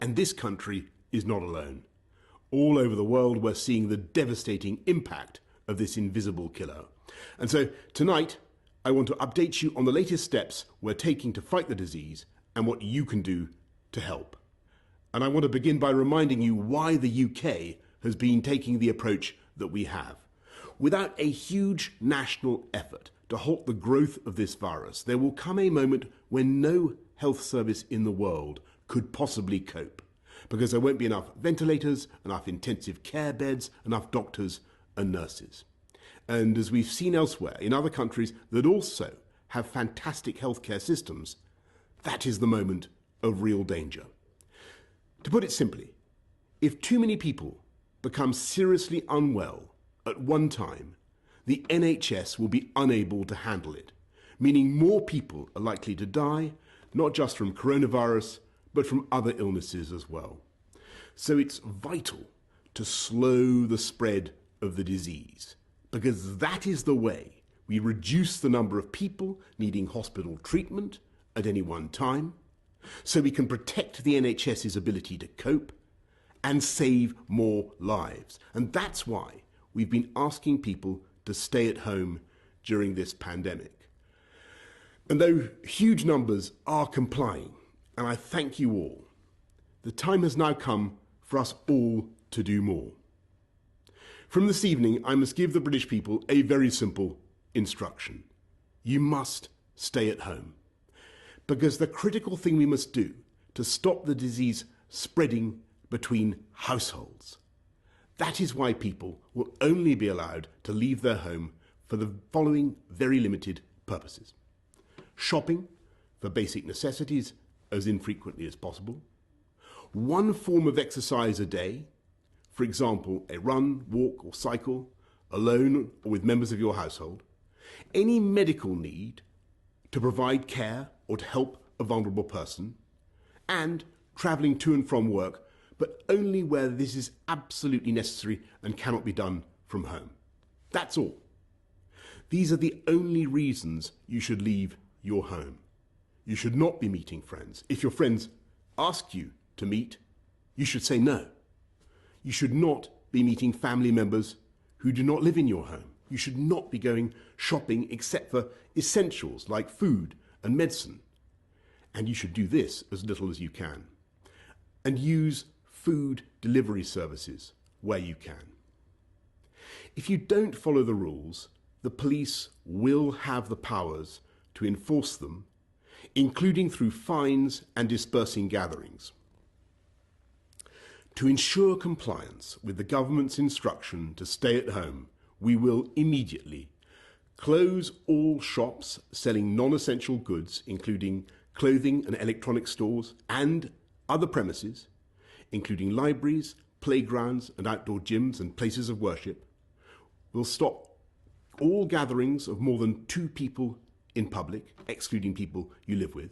And this country is not alone. All over the world, we're seeing the devastating impact of this invisible killer. And so tonight, I want to update you on the latest steps we're taking to fight the disease and what you can do to help. And I want to begin by reminding you why the UK has been taking the approach that we have. Without a huge national effort to halt the growth of this virus, there will come a moment when no health service in the world could possibly cope, because there won't be enough ventilators, enough intensive care beds, enough doctors and nurses. And as we've seen elsewhere in other countries that also have fantastic healthcare systems, that is the moment of real danger. To put it simply, if too many people become seriously unwell at one time, the NHS will be unable to handle it, meaning more people are likely to die, not just from coronavirus, but from other illnesses as well. So it's vital to slow the spread of the disease, because that is the way we reduce the number of people needing hospital treatment at any one time, so we can protect the NHS's ability to cope and save more lives. And that's why we've been asking people to stay at home during this pandemic. And though huge numbers are complying, and I thank you all, the time has now come for us all to do more. From this evening, I must give the British people a very simple instruction. You must stay at home. Because the critical thing we must do to stop the disease spreading between households. That is why people will only be allowed to leave their home for the following very limited purposes. Shopping for basic necessities as infrequently as possible. One form of exercise a day, for example, a run, walk or cycle, alone or with members of your household. Any medical need to provide care or to help a vulnerable person, and travelling to and from work, but only where this is absolutely necessary and cannot be done from home. That's all. These are the only reasons you should leave your home. You should not be meeting friends. If your friends ask you to meet, you should say no. You should not be meeting family members who do not live in your home. You should not be going shopping except for essentials like food and medicine. And you should do this as little as you can. And use food delivery services where you can. If you don't follow the rules, the police will have the powers to enforce them, including through fines and dispersing gatherings. To ensure compliance with the government's instruction to stay at home, we will immediately close all shops selling non-essential goods, including clothing and electronic stores, and other premises, including libraries, playgrounds and outdoor gyms and places of worship. We'll stop all gatherings of more than 2 people in public, excluding people you live with.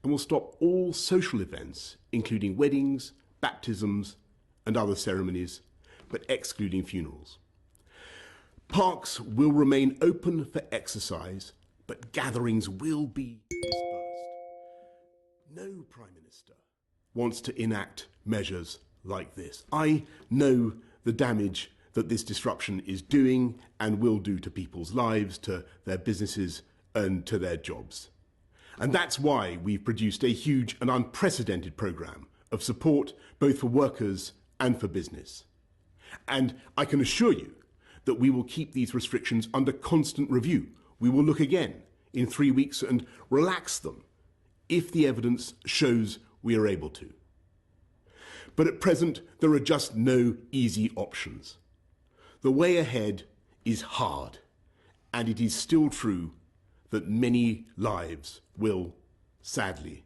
And we'll stop all social events, including weddings, baptisms and other ceremonies, but excluding funerals. Parks will remain open for exercise, but gatherings will be dispersed. No Prime Minister wants to enact measures like this. I know the damage that this disruption is doing and will do to people's lives, to their businesses and to their jobs. And that's why we've produced a huge and unprecedented programme of support both for workers and for business. And I can assure you that we will keep these restrictions under constant review. We will look again in 3 weeks and relax them if the evidence shows we are able to. But at present, there are just no easy options. The way ahead is hard, and it is still true that many lives will, sadly,